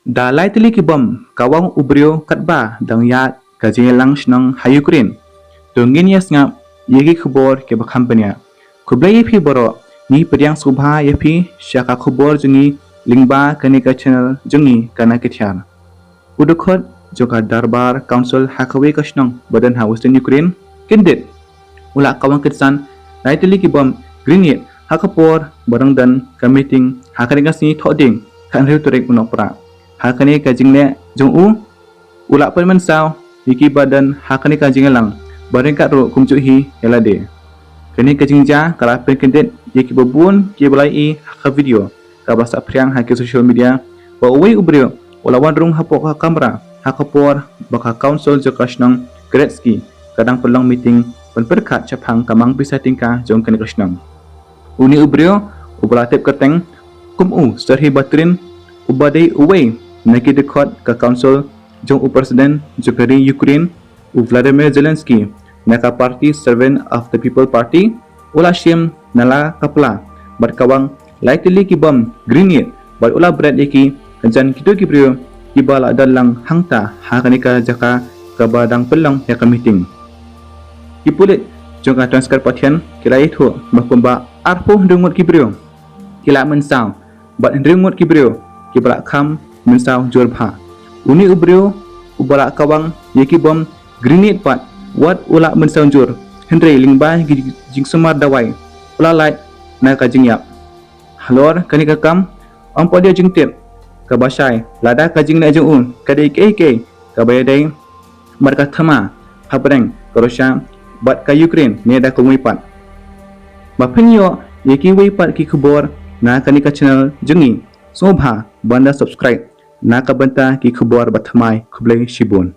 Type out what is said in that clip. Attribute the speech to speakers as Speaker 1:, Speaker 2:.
Speaker 1: Dalai tili kibom kawang ubrio katba dang ya kajelang shnang hayukrin. Tungin ya ngap yegi khubor ke bakhampanya. Kublai yepi boro ni pediang subha yepi syaka khubor jungi lingba kanika channel jungi kana kithyar. Udukhot joka darbar council hakawe kashnang badan ha Western Ukraine kindit. Ula kawang kitsan dai tili kibom greenit hakapor barang dan kamiting hakaringas ni thoding kan riu turek unopra. Hakani kajingle jong ula permen saw yiki badan hakani kajingle lang bareng kat ro kumcu hi helade kani kajingja kala pekendet yiki babun ki balai haka video ka basa priang haki social media ba uwi ubrio ula wan hapok ha kamera hakapor baka council jokashnang Gretzky kadang pelang meeting penperkat capang kamang bisa tingka jong kani kashnang uni ubrio ubalatep keteng serhi batrin ubadai uwe naki dekat ke council jong presiden Jukari Ukraine Vladimir Zelensky naka party servant of the people party ula shim nala kapla berkawang likely kibam greenit bar ula bread yaki kanjan kitu kibrio kibala dalang hangta hakanika jaka kabadang pelang ya meeting kipulit jong ka transfer pathian kila itu makumba arpo ndungut kibrio kila mensaw bat ndungut kibrio kibala kham mensaw jurbha uni ubrio ubala kawang yeki bom grenade pat wat ula mensaw jur hendrei lingba jing sumar dawai ula light na ka jingyap halor kanika kam ampo dia jingtip ka basai lada ka jingna jung kadai ke ka bayadai marka thama habreng korosha bat ka Ukraine ne da kumui pat bapinyo yeki wei pat ki khubor na kanika channel jungi sobha banda subscribe nakabanta ki khubor bathamai khublai shibun